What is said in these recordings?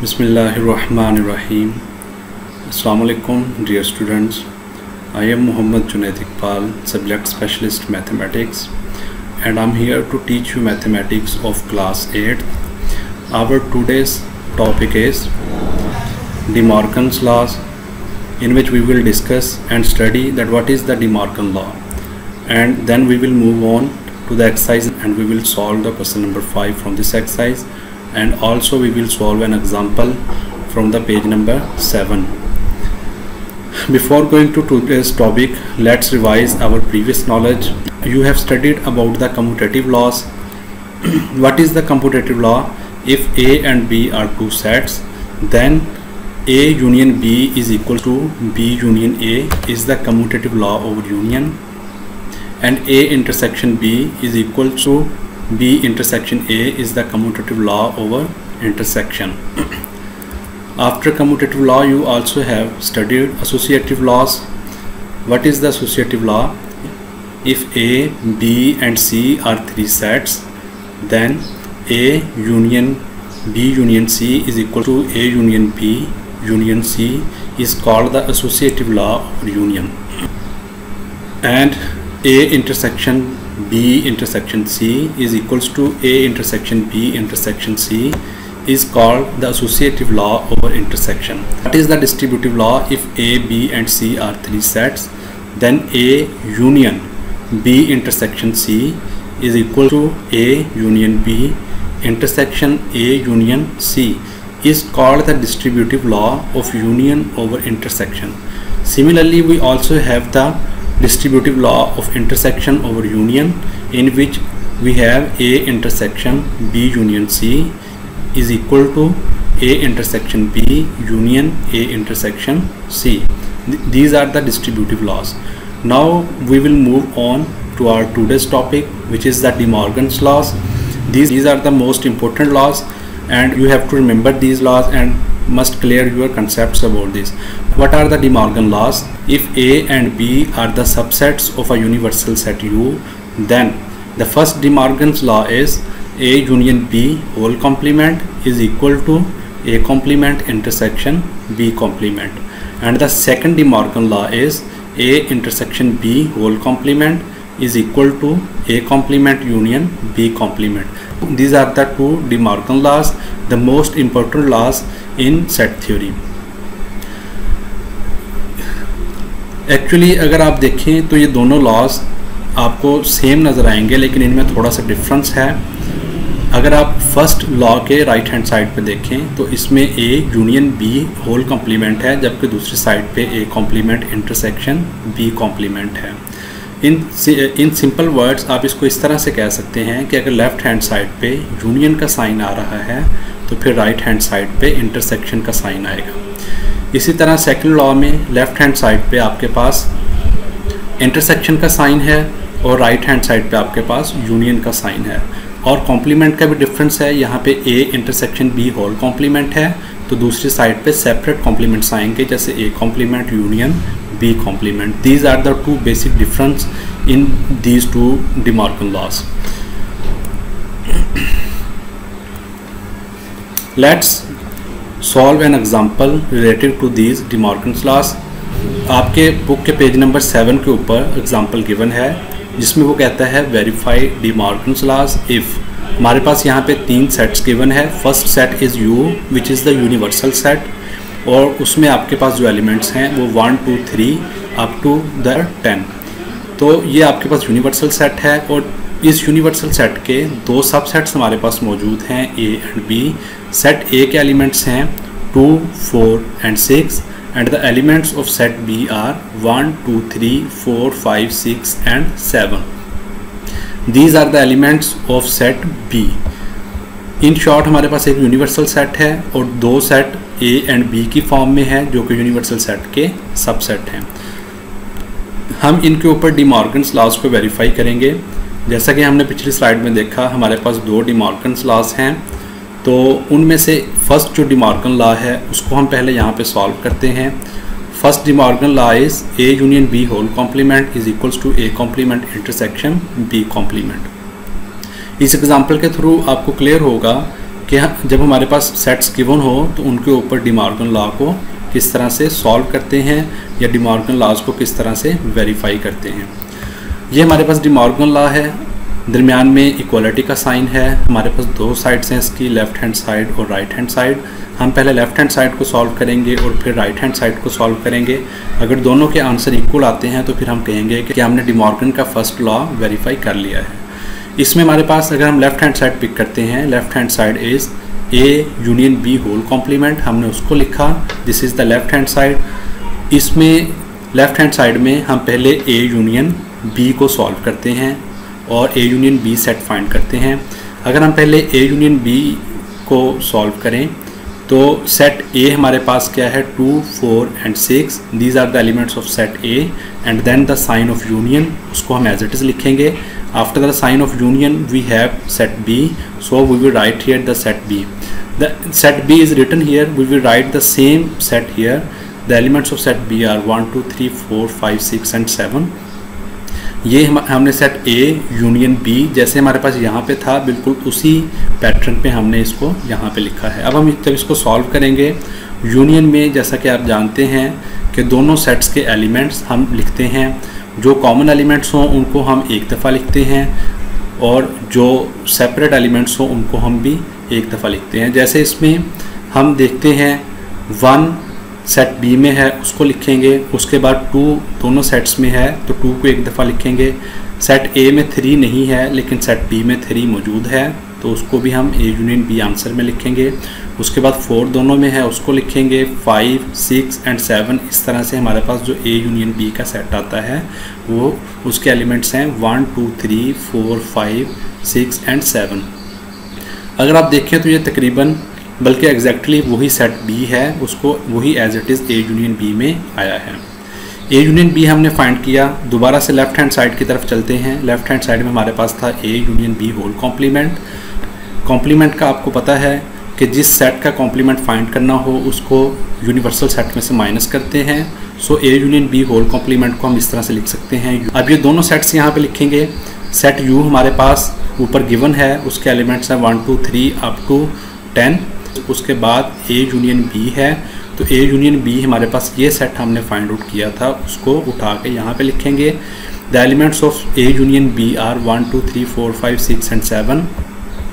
Bismillahirrahmanirrahim. Assalamualaikum dear students. I am Muhammad Junaid Iqbal, subject specialist mathematics, and I'm here to teach you mathematics of class 8. Our today's topic is De Morgan's laws, in which we will discuss and study that what is the De Morgan law, and then we will move on to the exercise and we will solve the question number 5 from this exercise, and also we will solve an example from the page number 7. Before going to today's topic, let's revise our previous knowledge. You have studied about the commutative laws. What is the commutative law? If A and B are two sets, then A union B is equal to B union A is the commutative law over union, and A intersection B is equal to B intersection A is the commutative law over intersection. After commutative law, you also have studied associative laws. What is the associative law? If A, B and C are three sets, then A union B union C is equal to A union B union C is called the associative law of union, and A intersection B intersection C is equals to A intersection B intersection C is called the associative law over intersection. What is the distributive law? If A, B and C are three sets, then A union B intersection C is equal to A union B intersection A union C is called the distributive law of union over intersection. Similarly, we also have the distributive law of intersection over union, in which we have A intersection B union C is equal to A intersection B union A intersection C. These are the distributive laws. Now we will move on to our today's topic, which is the De Morgan's laws. These are the most important laws, and you have to remember these laws and must clear your concepts about this. What are the De Morgan laws? If A and B are the subsets of a universal set U, then the first De Morgan's law is A union B whole complement is equal to A complement intersection B complement, and the second De Morgan law is A intersection B whole complement is equal to A complement union B complement. These are the two De Morgan laws, the most important laws in set theory. Actually अगर आप देखें तो ये दोनों laws आपको same नज़र आएंगे, लेकिन इनमें थोड़ा सा डिफरेंस है. अगर आप फर्स्ट लॉ के राइट हैंड साइड पे देखें तो इसमें A union B whole complement है, जबकि दूसरी साइड पे A complement intersection B complement है. इन सिंपल वर्ड्स आप इसको इस तरह से कह सकते हैं कि अगर लेफ़्ट हैंड साइड पे यूनियन का साइन आ रहा है तो फिर राइट हैंड साइड पे इंटरसेक्शन का साइन आएगा. इसी तरह सेकंड लॉ में लेफ़्ट हैंड साइड पे आपके पास इंटरसेक्शन का साइन है और राइट हैंड साइड पे आपके पास यूनियन का साइन है. और कॉम्प्लीमेंट का भी डिफरेंस है. यहाँ पे A intersection B whole complement है, तो दूसरी साइड पे सेपरेट कॉम्प्लीमेंट्स आएंगे, जैसे A complement union B complement. These are the two basic difference in these two De Morgan laws. Let's solve an example related to these De Morgan's laws. आपके book के page number 7 के ऊपर example given है, जिसमें वो कहता है verify De Morgan's laws if. हमारे पास यहाँ पे तीन सेट्स गिवन है. First set is U which is the universal set, और उसमें आपके पास जो एलिमेंट्स हैं वो 1 2 3 अप टू द 10. तो ये आपके पास यूनिवर्सल सेट है, और इस यूनिवर्सल सेट के दो सबसेट्स हमारे पास मौजूद हैं A and B. Set A के एलिमेंट्स हैं 2 4 and 6, and the elements of set B are 1 2 3 4 5 6 and 7. These are the elements of set B. In short हमारे पास एक यूनिवर्सल सेट है और दो सेट A एंड B की फॉर्म में है, जो कि यूनिवर्सल सेट के सबसेट हैं. हम इनके ऊपर De Morgan's लॉज को वेरीफाई करेंगे. जैसा कि हमने पिछली स्लाइड में देखा, हमारे पास दो De Morgan's लॉज हैं, तो उनमें से फर्स्ट जो De Morgan लॉ है उसको हम पहले यहाँ पे सॉल्व करते हैं. First De Morgan law is A union B whole complement is equals to A complement intersection B complement. इस एग्जाम्पल के थ्रू आपको क्लियर होगा कि कि जब हमारे पास सेट्स गिवन हो तो उनके ऊपर डी मॉर्गन लॉ को किस तरह से सॉल्व करते हैं या डी मॉर्गन लॉज को किस तरह से वेरीफाई करते हैं। ये हमारे पास डी मॉर्गन लॉ है, दरमियान में इक्वालिटी का साइन है, हमारे पास दो साइड्स हैं इसकी, लेफ़्ट हैंड साइड और राइट हैंड साइड। हम पहले लेफ़्ट हैंड साइड को सॉल्व करेंगे और फिर राइट हैंड साइड को सॉल्व करेंगे। अगर दोनों के आंसर इक्वल आते हैं तो फिर हम कहेंगे कि हमने डी मॉर्गन का फर्स्ट लॉ वेरीफाई कर लिया है। इसमें हमारे पास अगर हम लेफ़्ट हैंड साइड पिक करते हैं, left hand side is A union B whole complement, हमने उसको लिखा, this is the left hand side. इसमें लेफ़्ट हैंड साइड में हम पहले ए यूनियन बी को सॉल्व करते हैं और A union B set find करते हैं। अगर हम पहले ए यूनियन बी को सॉल्व करें तो सेट ए हमारे पास क्या है, 2, 4 and 6, these are the elements of set A and then the sign of union, उसको हम एज इट इज़ लिखेंगे। After the sign of union we have set B, so we will write here the set B. The set B is written here, we will write the same set here. The elements of set B are 1, 2, 3, 4, 5, 6 and 7। ये हमने set A union B जैसे हमारे पास यहाँ पे था बिल्कुल उसी pattern पे हमने इसको यहाँ पे लिखा है। अब हम जब इसको सॉल्व करेंगे, यूनियन में जैसा कि आप जानते हैं कि दोनों सेट्स के एलिमेंट्स हम लिखते हैं, जो कॉमन एलिमेंट्स हों उनको हम एक दफ़ा लिखते हैं और जो सेपरेट एलिमेंट्स हों उनको हम भी एक दफ़ा लिखते हैं। जैसे इसमें हम देखते हैं 1 सेट बी में है उसको लिखेंगे, उसके बाद 2 दोनों सेट्स में है तो 2 को एक दफ़ा लिखेंगे। सेट ए में 3 नहीं है लेकिन सेट बी में 3 मौजूद है तो उसको भी हम ए यूनियन बी आंसर में लिखेंगे। उसके बाद 4 दोनों में है उसको लिखेंगे, 5, 6 and 7। इस तरह से हमारे पास जो ए यूनियन बी का सेट आता है वो उसके एलिमेंट्स हैं 1, 2, 3, 4, 5, 6 and 7। अगर आप देखें तो ये तकरीबन बल्कि एग्जैक्टली वही सेट बी है, उसको वही as it is A union B में आया है। ए यूनियन बी हमने फाइंड किया। दोबारा से लेफ़्ट हैंड साइड की तरफ चलते हैं। लेफ़्ट हैंड साइड में हमारे पास था A union B whole complement. Complement का आपको पता है कि जिस सेट का कॉम्प्लीमेंट फाइंड करना हो उसको यूनिवर्सल सेट में से माइनस करते हैं। So A union B whole complement को हम इस तरह से लिख सकते हैं। अब ये दोनों सेट्स यहाँ पे लिखेंगे। सेट यू हमारे पास ऊपर गिवन है, उसके एलिमेंट्स हैं 1, 2, 3 up to 10। उसके बाद ए यूनियन बी है तो ए यूनियन बी हमारे पास ये सेट हमने फाइंड आउट किया था, उसको उठा के यहाँ पे लिखेंगे। The elements of A union B are 1, 2, 3, 4, 5, 6 and 7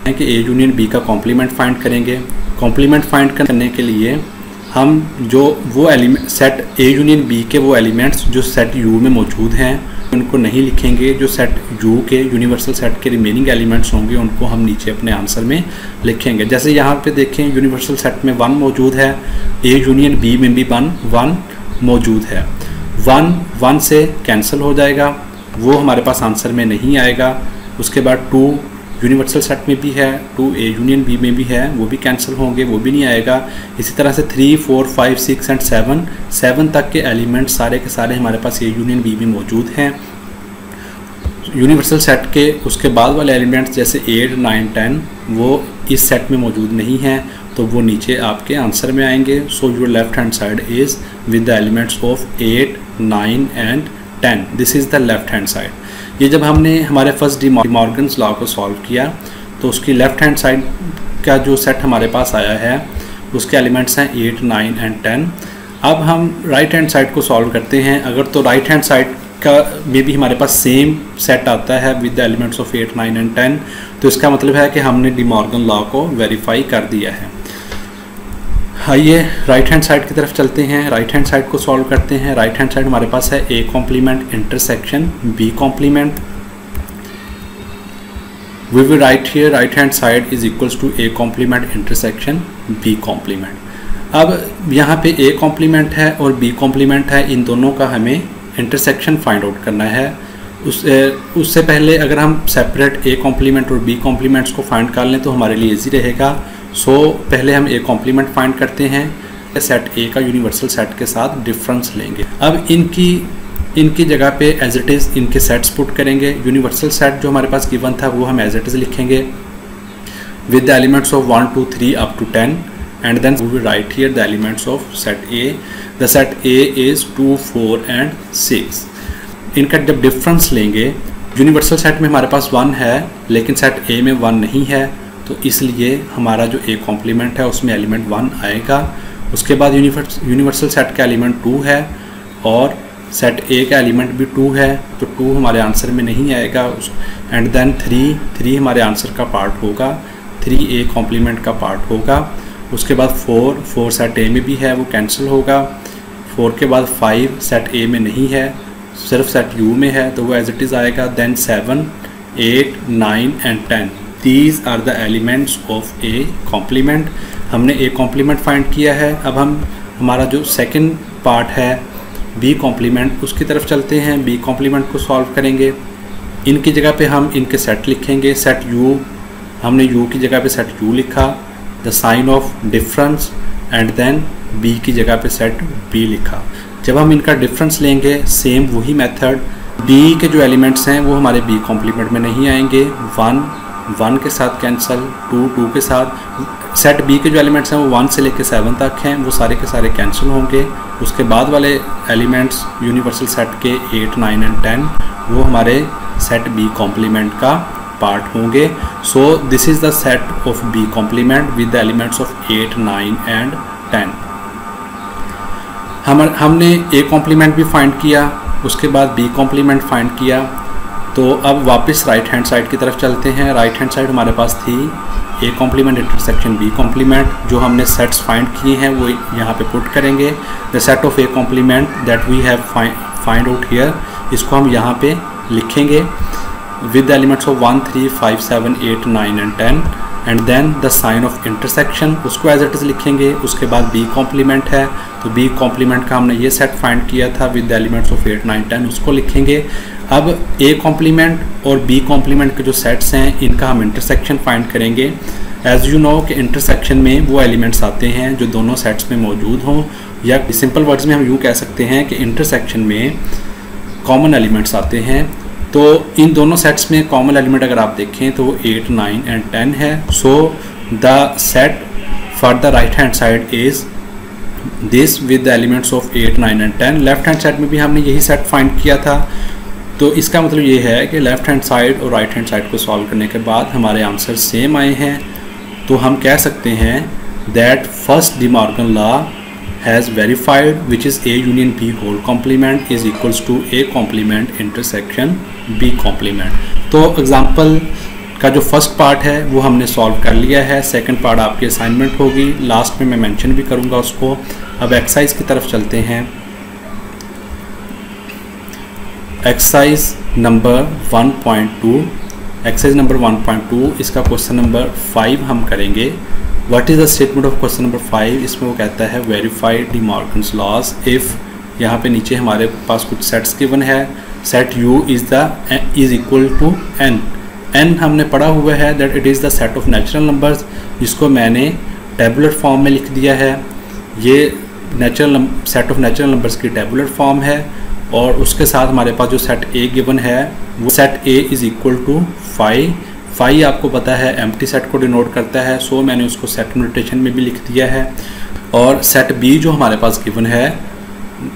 है कि ए यूनियन बी का कॉम्प्लीमेंट फाइंड करेंगे। कॉम्प्लीमेंट फाइंड करने के लिए हम जो वो element set A union B के वो एलिमेंट्स जो सेट यू में मौजूद हैं उनको नहीं लिखेंगे। जो सेट यू के यूनिवर्सल सेट के रिमेनिंग एलिमेंट्स होंगे उनको हम नीचे अपने आंसर में लिखेंगे। जैसे यहाँ पे देखें यूनिवर्सल सेट में 1 मौजूद है, ए यूनियन बी में भी 1 मौजूद है। 1 से कैंसिल हो जाएगा, वो हमारे पास आंसर में नहीं आएगा। उसके बाद 2 यूनिवर्सल सेट में भी है, 2 ए यूनियन बी में भी है, वो भी कैंसिल होंगे, वो भी नहीं आएगा। इसी तरह से 3, 4, 5, 6 and 7 तक के एलिमेंट्स सारे के सारे हमारे पास ए यूनियन बी में मौजूद हैं। यूनिवर्सल सेट के उसके बाद वाले एलिमेंट्स जैसे 8, 9, 10 वो इस सेट में मौजूद नहीं हैं तो वो नीचे आपके आंसर में आएंगे। So your left hand side is with the elements of 8, 9 and 10। This is the left hand side. ये जब हमने हमारे फर्स्ट डी मॉर्गन्स लॉ को सॉल्व किया तो उसकी लेफ़्ट हैंड साइड का जो सेट हमारे पास आया है उसके एलिमेंट्स हैं 8, 9 and 10। अब हम राइट हैंड साइड को सॉल्व करते हैं। अगर तो राइट हैंड साइड का में भी हमारे पास सेम सेट आता है with the elements of 8, 9 and 10 तो इसका मतलब है कि हमने डी मॉर्गन लॉ को वेरीफाई कर दिया है। आइए राइट हैंड साइड की तरफ चलते हैं, राइट हैंड साइड को सॉल्व करते हैं। राइट हैंड साइड हमारे पास है A complement intersection B complement. We will write here right hand side is equals to A complement intersection B complement. अब यहाँ पे ए कॉम्प्लीमेंट है और बी कॉम्प्लीमेंट है, इन दोनों का हमें इंटरसेक्शन फाइंड आउट करना है। उससे पहले अगर हम सेपरेट ए कॉम्प्लीमेंट और बी कॉम्प्लीमेंट्स को फाइंड कर लें तो हमारे लिए इजी रहेगा। सो पहले हम ए कॉम्प्लीमेंट फाइंड करते हैं, सेट ए का यूनिवर्सल सेट के साथ डिफरेंस लेंगे। अब इनकी जगह पे एज इट इज़ इनके सेट्स पुट करेंगे। यूनिवर्सल सेट जो हमारे पास गिवन था वो हम एज इट इज़ लिखेंगे with the elements of 1, 2, 3 up to 10 and then we will write here the elements of set A. The set A is 2, 4 and 6। इनका जब डिफरेंस लेंगे, यूनिवर्सल सेट में हमारे पास 1 है लेकिन सेट ए में 1 नहीं है तो इसलिए हमारा जो ए कॉम्प्लीमेंट है उसमें एलिमेंट 1 आएगा। उसके बाद यूनिवर्सल सेट का एलिमेंट 2 है और सेट ए का एलिमेंट भी 2 है, तो 2 हमारे आंसर में नहीं आएगा। एंड देन 3 हमारे आंसर का पार्ट होगा, 3 ए कॉम्प्लीमेंट का पार्ट होगा। उसके बाद 4 सेट ए में भी है, वो कैंसिल होगा। 4 के बाद 5 सेट ए में नहीं है, सिर्फ सेट यू में है, तो वो एज इट इज़ आएगा। Then 7, 8, 9 and 10 these are the elements of A complement. हमने ए कॉम्प्लीमेंट फाइंड किया है। अब हम हमारा जो सेकंड पार्ट है बी कॉम्प्लीमेंट, उसकी तरफ चलते हैं। बी कॉम्प्लीमेंट को सॉल्व करेंगे। इनकी जगह पे हम इनके सेट लिखेंगे। सेट यू, हमने यू की जगह पे सेट यू लिखा, the sign of difference, and then B की जगह पे सेट बी लिखा। जब हम इनका डिफरेंस लेंगे, सेम वही मेथड, बी के जो एलिमेंट्स हैं वो हमारे बी कॉम्प्लीमेंट में नहीं आएंगे। 1 के साथ कैंसिल, 2 के साथ। सेट बी के जो एलिमेंट्स हैं वो 1 से लेकर 7 तक हैं, वो सारे के सारे कैंसिल होंगे। उसके बाद वाले एलिमेंट्स यूनिवर्सल सेट के 8, 9 एंड 10 वो हमारे सेट बी कॉम्प्लीमेंट का पार्ट होंगे। So this is the set of B complement with the elements of 8, 9 and 10। हमने ए कॉम्प्लीमेंट भी फाइंड किया, उसके बाद बी कॉम्प्लीमेंट फाइंड किया। तो अब वापस राइट हैंड साइड की तरफ चलते हैं। राइट हैंड साइड हमारे पास थी A complement intersection B complement. जो हमने सेट्स फाइंड किए हैं वो यहाँ पे पुट करेंगे। The set of A complement that we have find out here, इसको हम यहाँ पे लिखेंगे with the elements of 1, 3, 5, 7, 8, 9 and 10 and then the sign of intersection, उसको एज इट इज़ लिखेंगे। उसके बाद बी कॉम्प्लीमेंट है, तो बी कॉम्प्लीमेंट का हमने ये सेट फाइंड किया था विद द एलिमेंट्स ऑफ 8, 9, 10, उसको लिखेंगे। अब ए कॉम्प्लीमेंट और बी कॉम्प्लीमेंट के जो सेट्स हैं इनका हम इंटरसेक्शन फाइंड करेंगे। एज यू नो कि इंटरसेक्शन में वो एलिमेंट्स आते हैं जो दोनों सेट्स में मौजूद हों, या सिंपल वर्ड्स में हम यूँ कह सकते हैं कि इंटरसेक्शन में कॉमन एलिमेंट्स आते हैं। तो इन दोनों सेट्स में कॉमन एलिमेंट अगर आप देखें तो वो 8, 9 एंड 10 है। So the set for the right hand side is this with the elements of 8, 9 and 10। Left hand side में भी हमने यही सेट फाइंड किया था। तो इसका मतलब ये है कि लेफ्ट हैंड साइड और राइट हैंड साइड को सॉल्व करने के बाद हमारे आंसर सेम आए हैं। तो हम कह सकते हैं that first D Morgan law has verified which is A union B whole complement is equals to A complement intersection B complement। तो एग्जाम्पल का जो फर्स्ट पार्ट है वो हमने सॉल्व कर लिया है। सेकंड पार्ट आपकी असाइनमेंट होगी, लास्ट में मैं मेंशन भी करूँगा उसको। अब एक्सरसाइज की तरफ चलते हैं। एक्सरसाइज नंबर 1.2, एक्सरसाइज नंबर 1.2 इसका क्वेश्चन नंबर 5 हम करेंगे। What is the statement of question number 5? इसमें वो कहता है verify De Morgan's laws if, यहाँ पे नीचे हमारे पास कुछ सेट्स गिवन है। Set U is equal to N हमने पढ़ा हुआ है that it is the set of natural numbers, जिसको मैंने टेबुलर फॉर्म में लिख दिया है। ये सेट ऑफ नेचुरल नंबर्स की टेबुलर फॉर्म है। और उसके साथ हमारे पास जो सेट ए गिवन है वो set A is equal to 5 आपको पता है एम्प्टी सेट को डिनोट करता है। सो मैंने उसको सेट नोटेशन में भी लिख दिया है। और सेट बी जो हमारे पास गिवन है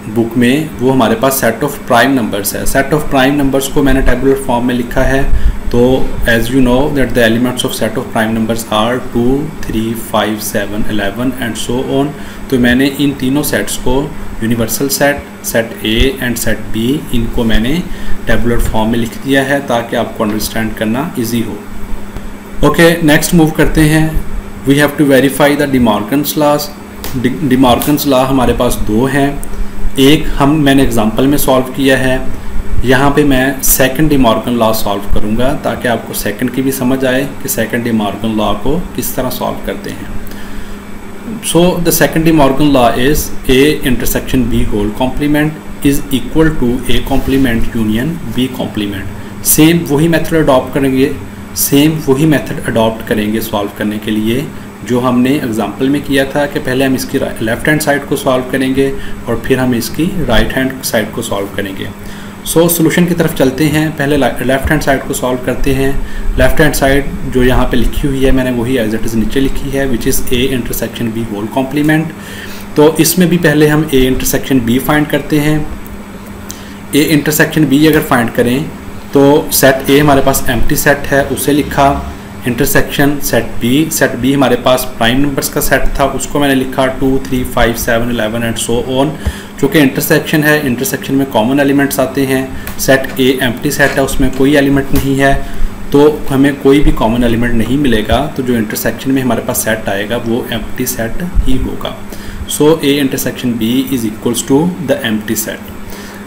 बुक में वो हमारे पास सेट ऑफ प्राइम नंबर्स है। सेट ऑफ प्राइम नंबर्स को मैंने टेबुलर फॉर्म में लिखा है। तो as you know that the elements of set of prime numbers are 2, 3, 5, 7, 11 and so on. तो मैंने इन तीनों सेट्स को universal set A and set B, इनको मैंने टेबुलर फॉर्म में लिख दिया है ताकि आपको अंडरस्टैंड करना इजी हो। ओके, नेक्स्ट मूव करते हैं। We have to verify the De Morgan's laws. De Morgan's law हमारे पास 2 हैं। एक मैंने एग्जांपल में सॉल्व किया है। यहाँ पे मैं second De Morgan law solve करूँगा ताकि आपको सेकंड की भी समझ आए कि सेकंड डी मॉर्गन लॉ को किस तरह सॉल्व करते हैं। So the second De Morgan law is A intersection B whole complement is equal to A complement union B complement. Same वही मेथड अडॉप्ट करेंगे सॉल्व करने के लिए जो हमने एग्जाम्पल में किया था कि पहले हम इसकी लेफ़्ट हैंड साइड को सॉल्व करेंगे और फिर हम इसकी राइट हैंड साइड को सॉल्व करेंगे। सो सॉल्यूशन की तरफ चलते हैं। पहले लेफ़्ट हैंड साइड को सॉल्व करते हैं। लेफ़्ट हैंड साइड जो यहाँ पे लिखी हुई है मैंने वही एज इट इज़ नीचे लिखी है which is A intersection B whole complement. तो इसमें भी पहले हम ए इंटरसेक्शन बी फाइंड करते हैं। ए इंटरसेक्शन बी अगर फाइंड करें तो सेट ए हमारे पास एम्प्टी सेट है, उसे लिखा। इंटरसेक्शन सेट बी हमारे पास प्राइम नंबर्स का सेट था, उसको मैंने लिखा 2, 3, 5, 7, 11 एंड सो ऑन। चूँकि इंटरसेक्शन है, इंटरसेक्शन में कॉमन एलिमेंट्स आते हैं। सेट ए एम्प्टी सेट है, उसमें कोई एलिमेंट नहीं है, तो हमें कोई भी कॉमन एलिमेंट नहीं मिलेगा, तो जो इंटरसेक्शन में हमारे पास सेट आएगा वो एम्प्टी सेट ही होगा। So A intersection B is equals to the empty set.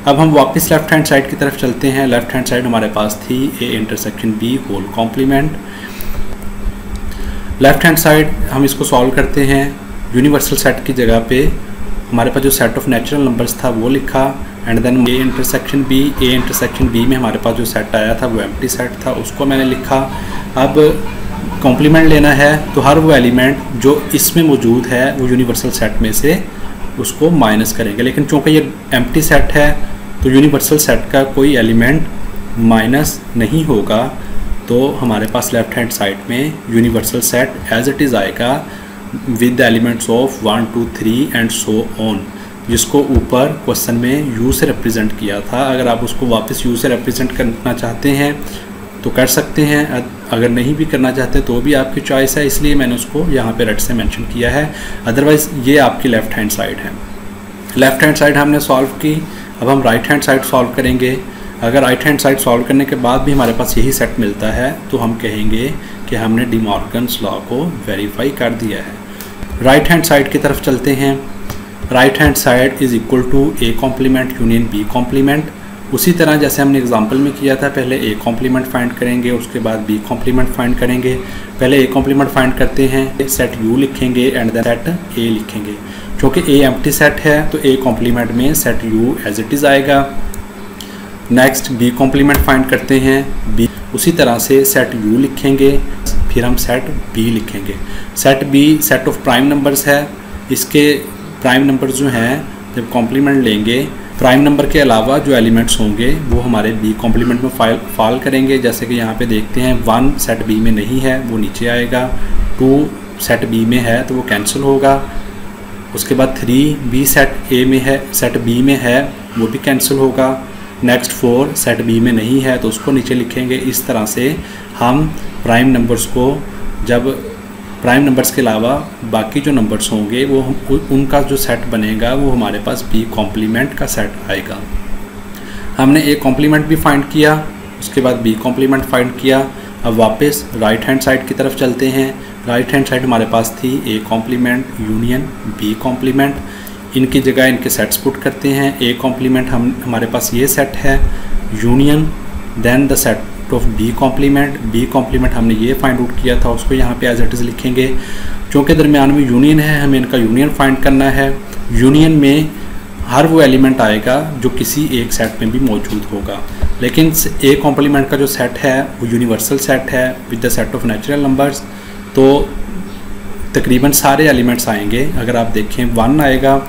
अब हम वापस लेफ्ट हैंड साइड की तरफ चलते हैं। लेफ्ट हैंड साइड हमारे पास थी A intersection B whole complement. Left hand side हम इसको सॉल्व करते हैं। यूनिवर्सल सेट की जगह पे हमारे पास जो सेट ऑफ नेचुरल नंबर्स था वो लिखा, and then A intersection B में हमारे पास जो सेट आया था वो एम्प्टी सेट था, उसको मैंने लिखा। अब कॉम्प्लीमेंट लेना है तो हर वो एलिमेंट जो इसमें मौजूद है वो यूनिवर्सल सेट में से उसको माइनस करेंगे, लेकिन चूँकि ये एम्प्टी सेट है तो यूनिवर्सल सेट का कोई एलिमेंट माइनस नहीं होगा, तो हमारे पास लेफ्ट हैंड साइड में universal set as it is आएगा with the elements of 1, 2, 3 and so on, जिसको ऊपर क्वेश्चन में यू से रिप्रेजेंट किया था। अगर आप उसको वापस यू से रिप्रेजेंट करना चाहते हैं तो कर सकते हैं, अगर नहीं भी करना चाहते तो भी आपकी चॉइस है, इसलिए मैंने उसको यहाँ पे रेड से मेंशन किया है। अदरवाइज़ ये आपकी लेफ़्ट हैंड साइड है। लेफ़्ट हैंड साइड हमने सॉल्व की, अब हम राइट हैंड साइड सॉल्व करेंगे। अगर राइट हैंड साइड सॉल्व करने के बाद भी हमारे पास यही सेट मिलता है तो हम कहेंगे कि हमने डी मॉर्गन्स लॉ को वेरीफाई कर दिया है। राइट हैंड साइड की तरफ चलते हैं। Right hand side is equal to A complement union B complement. उसी तरह जैसे हमने एग्जांपल में किया था, पहले ए कॉम्प्लीमेंट फाइंड करेंगे, उसके बाद बी कॉम्प्लीमेंट फाइंड करेंगे। पहले ए कॉम्प्लीमेंट फाइंड करते हैं, सेट यू लिखेंगे एंड देन सेट ए लिखेंगे। क्योंकि ए एम्प्टी सेट है तो ए कॉम्प्लीमेंट में set U as it is आएगा। नेक्स्ट बी कॉम्प्लीमेंट फाइंड करते हैं, बी उसी तरह से सेट यू लिखेंगे, फिर हम सेट बी लिखेंगे। Set B set of prime numbers है, इसके प्राइम नंबर्स जो हैं जब कॉम्प्लीमेंट लेंगे, प्राइम नंबर के अलावा जो एलिमेंट्स होंगे वो हमारे बी कॉम्प्लीमेंट में फॉल करेंगे। जैसे कि यहाँ पे देखते हैं 1 सेट बी में नहीं है, वो नीचे आएगा। 2 सेट बी में है तो वो कैंसिल होगा। उसके बाद 3 बी सेट ए में है, सेट बी में है, वो भी कैंसिल होगा। नेक्स्ट 4 सेट बी में नहीं है तो उसको नीचे लिखेंगे। इस तरह से हम प्राइम नंबर्स को, जब प्राइम नंबर्स के अलावा बाकी जो नंबर्स होंगे वो उनका जो सेट बनेगा वो हमारे पास बी कॉम्प्लीमेंट का सेट आएगा। हमने ए कॉम्प्लीमेंट भी फाइंड किया, उसके बाद बी कॉम्प्लीमेंट फाइंड किया। अब वापस राइट हैंड साइड की तरफ चलते हैं। राइट हैंड साइड हमारे पास थी A complement union B complement. इनकी जगह इनके सेट्स पुट करते हैं। ए कॉम्प्लीमेंट हमारे पास ये सेट है, union then the set of B complement हमने ये फाइंड आउट किया था, उसको यहाँ पे एज इट इज़ लिखेंगे। क्योंकि दरमियान में यूनियन है, हमें इनका यूनियन फाइंड करना है। यूनियन में हर वो एलिमेंट आएगा जो किसी एक सेट में भी मौजूद होगा, लेकिन ए कॉम्प्लीमेंट का जो सेट है वो यूनिवर्सल सेट है with the set of natural numbers, तो तकरीबन सारे एलिमेंट्स आएंगे। अगर आप देखें 1 आएगा,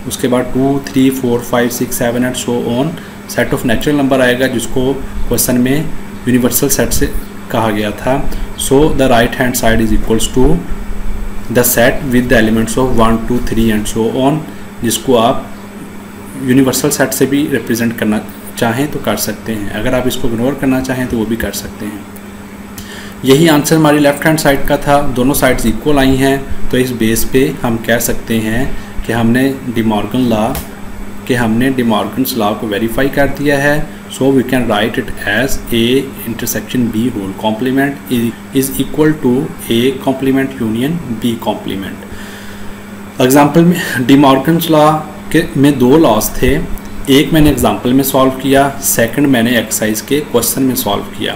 उसके बाद 2, 3, 4, 5, 6, 7 and so on set of natural number आएगा, जिसको क्वेश्चन में यूनिवर्सल सेट से कहा गया था। So the right hand side is equals to the set with the elements of 1, 2, 3 and so on, जिसको आप यूनिवर्सल सेट से भी रिप्रेजेंट करना चाहें तो कर सकते हैं। अगर आप इसको इग्नोर करना चाहें तो वो भी कर सकते हैं। यही आंसर हमारी लेफ्ट हैंड साइड का था। दोनों साइड्स इक्वल आई हैं, तो इस बेस पे हम कह सकते हैं कि हमने डी मॉर्गन्स लॉ को वेरीफाई कर दिया है। So we can write it as A intersection B whole complement is equal to A complement union B complement. Example में डी मॉर्गन्स लॉ के में 2 लॉस थे, एक मैंने एग्जाम्पल में सॉल्व किया, सेकंड मैंने एक्सरसाइज के क्वेश्चन में सॉल्व किया।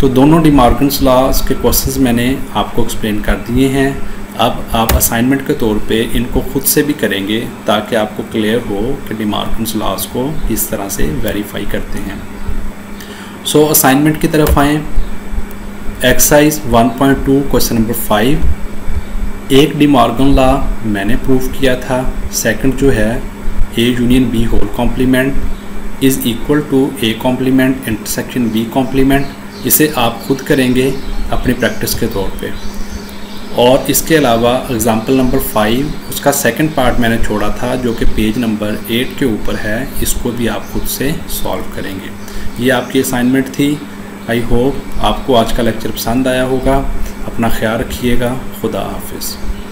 तो दोनों डी मॉर्गन्स लॉस के क्वेश्चंस मैंने आपको एक्सप्लेन कर दिए हैं। अब आप असाइनमेंट के तौर पे इनको खुद से भी करेंगे ताकि आपको क्लियर हो कि डी मॉर्गन्स लॉस को किस तरह से वेरीफाई करते हैं। सो असाइनमेंट की तरफ आएँ। Exercise 1.2 question number 5। एक डी मॉर्गन लॉ मैंने प्रूव किया था, सेकंड जो है A union B whole complement is equal to A complement intersection B complement. इसे आप खुद करेंगे अपनी प्रैक्टिस के तौर पे। और इसके अलावा एग्जाम्पल नंबर 5 उसका सेकंड पार्ट मैंने छोड़ा था जो कि पेज नंबर 8 के ऊपर है, इसको भी आप खुद से सॉल्व करेंगे। ये आपकी असाइनमेंट थी। आई होप आपको आज का लेक्चर पसंद आया होगा। अपना ख्याल रखिएगा। खुदा हाफिज़।